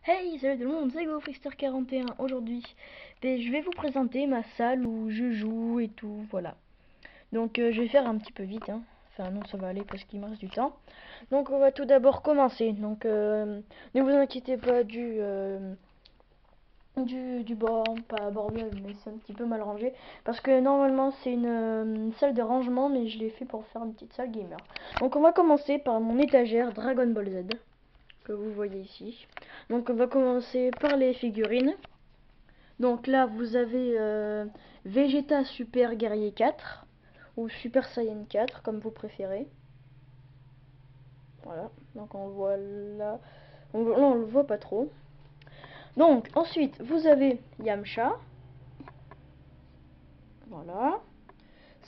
Hey, salut tout le monde, c'est GoFreester41. Aujourd'hui, je vais vous présenter ma salle où je joue et tout, voilà. Donc je vais faire un petit peu vite, hein. Enfin non, ça va aller parce qu'il me reste du temps. Donc on va tout d'abord commencer. Donc ne vous inquiétez pas du bord, pas bordel, mais c'est un petit peu mal rangé. Parce que normalement c'est une salle de rangement, mais je l'ai fait pour faire une petite salle gamer. Donc on va commencer par mon étagère Dragon Ball Z, que vous voyez ici. Donc on va commencer par les figurines. Donc là vous avez Vegeta Super Guerrier 4 ou Super Saiyan 4 comme vous préférez. Voilà, donc on voit là, on le voit pas trop. Donc ensuite vous avez Yamcha, voilà,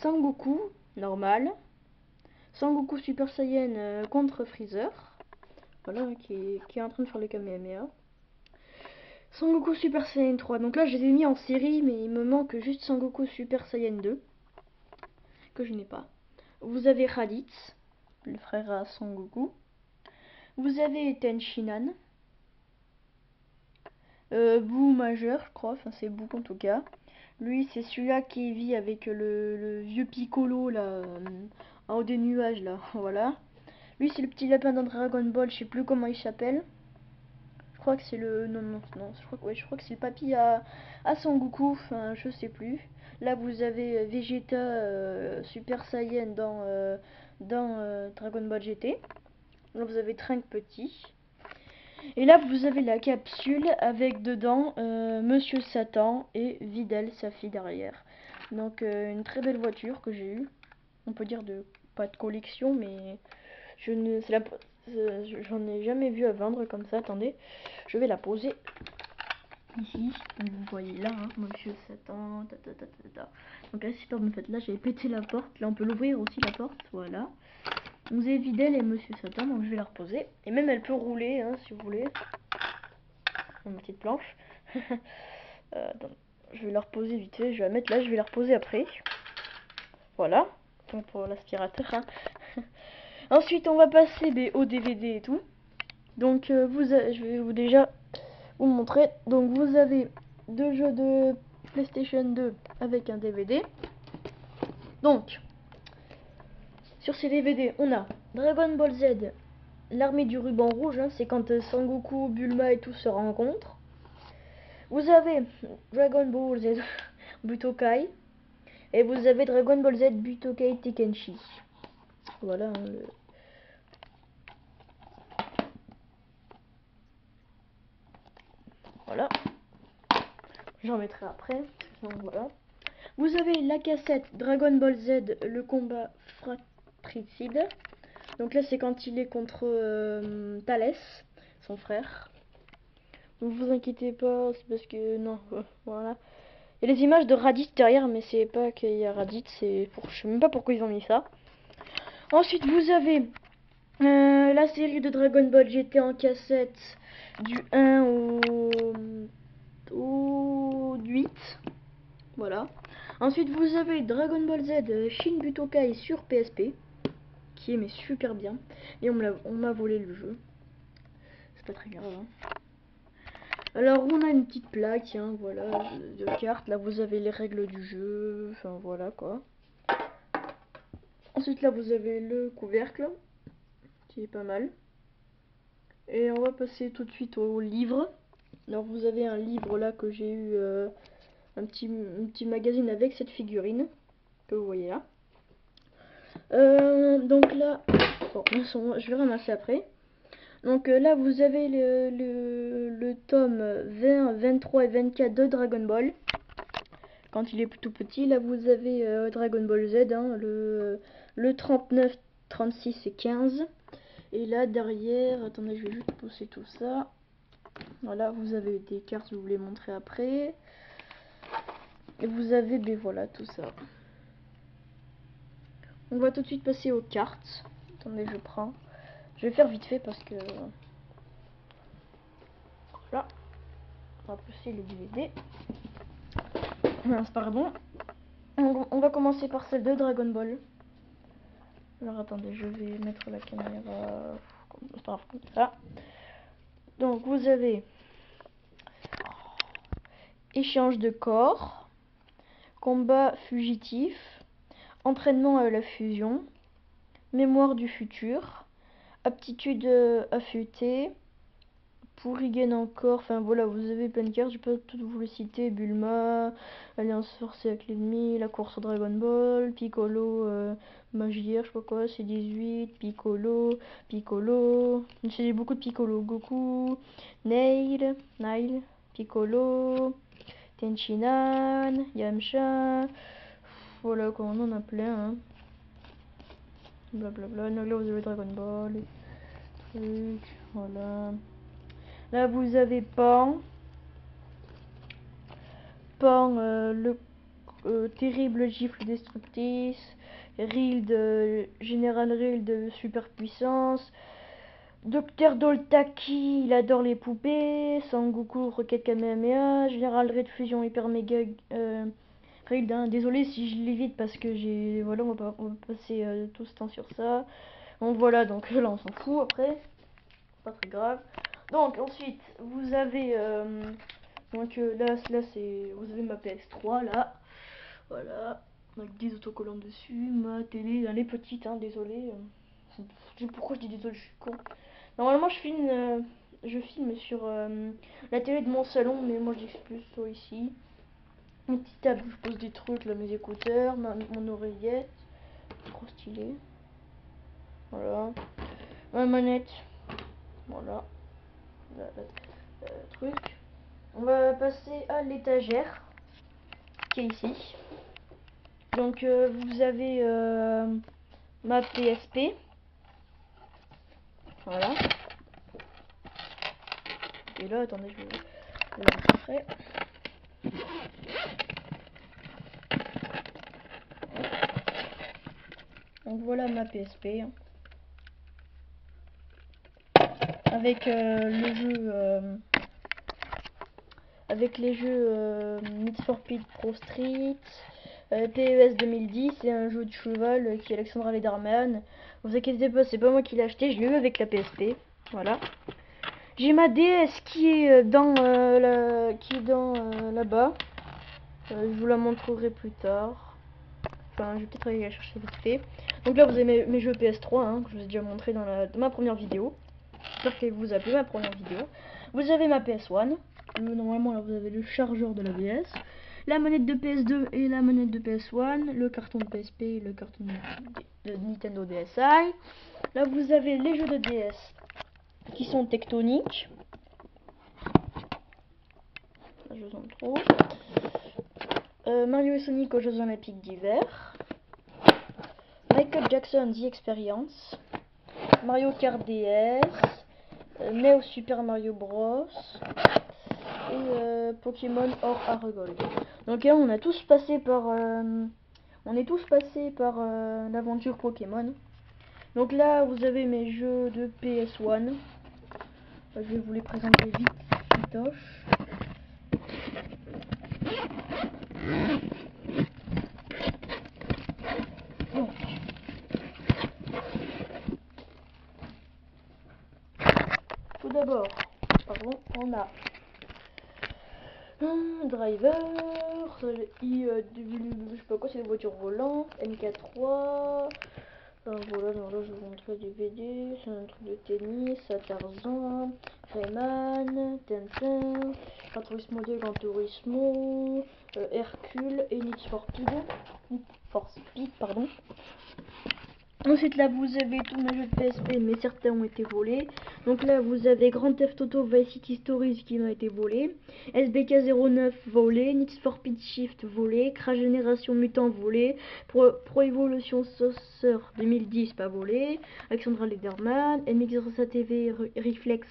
Sangoku normal, Sangoku Super Saiyan contre Freezer, voilà, qui est en train de faire le Kamehameha. Sangoku Super Saiyan 3. Donc là, je les ai mis en série, mais il me manque juste Sangoku Super Saiyan 2, que je n'ai pas. Vous avez Raditz, le frère à Sangoku. Vous avez Tenshinhan. Boo majeur, je crois. Enfin, c'est Boo en tout cas. Lui, c'est celui-là qui vit avec le vieux Piccolo, là, en haut des nuages, là. Voilà. Lui, c'est le petit lapin dans Dragon Ball, je sais plus comment il s'appelle. Je crois que c'est le... Non, je crois que c'est le papy à Sangoku, enfin, je sais plus. Là, vous avez Vegeta Super Saiyan dans Dragon Ball GT. Là, vous avez Trunks petit. Et là, vous avez la capsule avec dedans Monsieur Satan et Videl, sa fille derrière. Donc, une très belle voiture que j'ai eue. On peut dire pas de collection, mais j'en ai jamais vu à vendre comme ça. Attendez, je vais la poser ici. Donc vous voyez là, hein, Monsieur Satan. Donc là, super bien fait. Là, j'avais pété la porte. Là, on peut l'ouvrir aussi la porte. Voilà. Vous avez Videl et Monsieur Satan. Donc je vais la reposer. Et même elle peut rouler, hein, si vous voulez. Une petite planche. Attends, je vais la reposer vite fait. Je vais la mettre là. Je vais la reposer après. Voilà. Donc pour l'aspirateur. Hein. Ensuite, on va passer au DVD et tout. Donc, je vais déjà vous montrer. Donc, vous avez deux jeux de PlayStation 2 avec un DVD. Donc, sur ces DVD, on a Dragon Ball Z, l'armée du ruban rouge. Hein, c'est quand Sangoku, Bulma et tout se rencontrent. Vous avez Dragon Ball Z Butokai. Et vous avez Dragon Ball Z Butokai Tenkaichi. Voilà. Hein, Voilà. J'en mettrai après. Donc voilà. Vous avez la cassette Dragon Ball Z, le combat fratricide. Donc là, c'est quand il est contre Thalès, son frère. Ne vous inquiétez pas, c'est parce que... Non, voilà. Il y a les images de Raditz derrière, mais c'est pas qu'il y a Raditz, c'est pour... Je sais même pas pourquoi ils ont mis ça. Ensuite, vous avez la série de Dragon Ball GT en cassette du 1 au 8. Voilà. Ensuite, vous avez Dragon Ball Z Shin Butokai sur PSP, qui est mais super bien. Et on m'a volé le jeu. C'est pas très grave. Hein. Alors, on a une petite plaque, hein, voilà, de cartes. Là, vous avez les règles du jeu. Enfin, voilà quoi. Ensuite, là, vous avez le couvercle, qui est pas mal. Et on va passer tout de suite au livre. Alors, vous avez un livre là que j'ai eu, un petit magazine avec cette figurine que vous voyez là. Donc là, bon, je vais ramasser après. Donc là, vous avez le tome 20, 23 et 24 de Dragon Ball. Quand il est tout petit, là vous avez Dragon Ball Z, hein, le 39, 36 et 15. Et là derrière, attendez, je vais juste pousser tout ça. Voilà, vous avez des cartes, je vais vous les montrer après. Et vous avez, ben voilà, tout ça. On va tout de suite passer aux cartes. Attendez, je prends. Je vais faire vite fait parce que... Voilà. On va pousser les DVD. Pardon. On va commencer par celle de Dragon Ball. Alors attendez, je vais mettre la caméra comme ça. Donc vous avez échange de corps, combat fugitif, entraînement à la fusion, mémoire du futur, aptitude affûtée, Pourrigen encore, enfin voilà, vous avez plein de cartes, je peux pas toutes vous les citer, Bulma, Alliance forcée avec l'ennemi, la course au Dragon Ball, Piccolo, Magière, je sais pas quoi, c'est 18, Piccolo, j'ai beaucoup de Piccolo, Goku, Nail, Piccolo, Tenchinan, Yamcha, voilà quoi, on en a plein, hein. Blablabla, là vous avez Dragon Ball, trucs, voilà. Là vous avez Pan, le terrible gifle destructrice, Général Rill de superpuissance, Docteur Doltaki, il adore les poupées, Sangoku, Rocket Kamehameha, Général Red Fusion Hyper Mega Rill, hein. Désolé si je l'évite parce que voilà, on va passer tout ce temps sur ça. Donc voilà, donc là on s'en fout après, pas très grave. Donc ensuite vous avez donc là c'est vous avez ma PS3 là, voilà, avec des autocollants dessus, ma télé, elle est petite, hein, désolé. Pourquoi je dis désolé, je suis con. Normalement je filme sur la télé de mon salon, mais moi je dis plus sur ici. Une petite table où je pose des trucs, là, mes écouteurs, mon oreillette, trop stylé. Voilà, ma manette, voilà, truc. On va passer à l'étagère qui est ici. Donc vous avez ma PSP. Voilà. Et là, attendez, je vais la montrer. Donc voilà ma PSP. Avec le jeu avec les jeux Need for Speed Pro Street, PES 2010 et un jeu de cheval qui est Alexandra Lederman. Vous inquiétez pas, c'est pas moi qui l'ai acheté, je l'ai eu avec la PSP. Voilà. J'ai ma DS qui est dans là-bas. Je vous la montrerai plus tard. Enfin, je vais peut-être aller la chercher vite fait. Donc là, vous avez mes jeux PS3 hein, que je vous ai déjà montré dans ma première vidéo. J'espère qu'elle vous a plu ma première vidéo. Vous avez ma PS1. Normalement, là, vous avez le chargeur de la DS. La manette de PS2 et la manette de PS1. Le carton de PSP et le carton de Nintendo DSi. Là, vous avez les jeux de DS qui sont tectoniques. Là, je vous en trouve. Mario et Sonic aux Jeux Olympiques d'hiver. Michael Jackson The Experience. Mario Kart DS. Neo Super Mario Bros. Et Pokémon Or Gold. Donc là, on est tous passés par l'aventure Pokémon. Donc là, vous avez mes jeux de PS1. Je vais vous les présenter vite, vitoche. Donc, tout d'abord, on a un driver, je sais pas quoi, c'est des voitures volantes, MK3. Alors voilà, donc là je vous montre du BD, c'est un truc de tennis, à Tarzan, Rayman, Tintin, Gran Turismo 2, Gran Turismo, Hercule et Need for Speed, pardon. Ensuite là vous avez tous mes jeux de PSP mais certains ont été volés. Donc là vous avez Grand Theft Auto Vice City Stories qui m'a été volé, SBK 09 volé, Need for Speed Shift volé, Crash Génération Mutant volé, Pro Evolution Soccer 2010 pas volé, Alexandra Lederman, MXRSA TV Reflex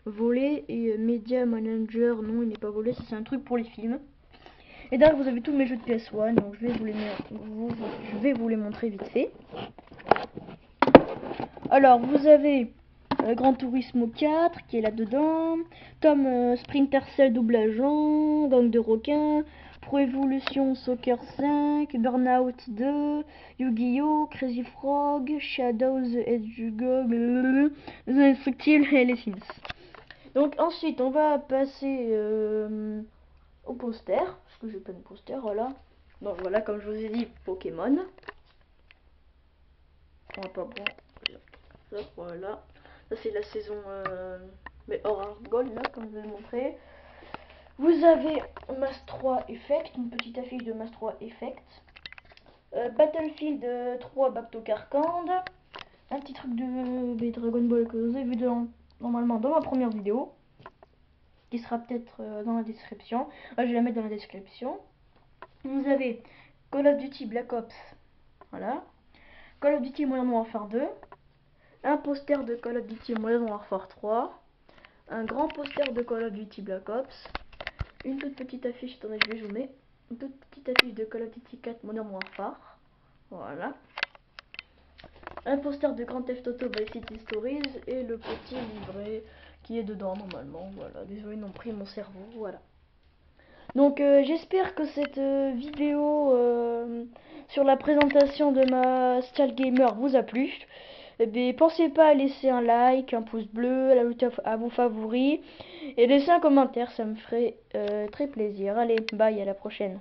volé et Media Manager non il n'est pas volé, ça c'est un truc pour les films. Et là vous avez tous mes jeux de PS1 donc je vais vous les montrer vite fait. Alors, vous avez Gran Turismo 4 qui est là-dedans, Tom Sprinter Cell double agent, Gang de requins, Pro Evolution Soccer 5, Burnout 2, Yu-Gi-Oh, Crazy Frog, Shadows the Hedgehog, The Indestructible et les Sims. Donc ensuite, on va passer au poster, parce que j'ai plein de posters, voilà. Donc voilà, comme je vous ai dit, Pokémon. On va pas bon. Ça, voilà. Ça c'est la saison mais Orange Gold là, comme je vais montrer. Vous avez Mass 3 Effect, une petite affiche de Mass 3 Effect. Battlefield 3 Bapto Carcande. Un petit truc de Dragon Ball que vous avez vu normalement dans ma première vidéo. Qui sera peut-être dans la description. Je vais la mettre dans la description. Vous avez Call of Duty Black Ops. Voilà. Call of Duty Modern Warfare 2. Un poster de Call of Duty Modern Warfare 3. Un grand poster de Call of Duty Black Ops. Une toute petite affiche, attendez, je vais zoomer. Une toute petite affiche de Call of Duty 4 Modern Warfare. Voilà. Un poster de Grand Theft Auto Vice City Stories et le petit livret qui est dedans normalement. Voilà, désolé, ils n'ont pris mon cerveau. Voilà. Donc j'espère que cette vidéo sur la présentation de ma Style Gamer vous a plu. Et bien, pensez pas à laisser un like, un pouce bleu, à l'ajouter à vos favoris et laisser un commentaire, ça me ferait très plaisir. Allez, bye, à la prochaine.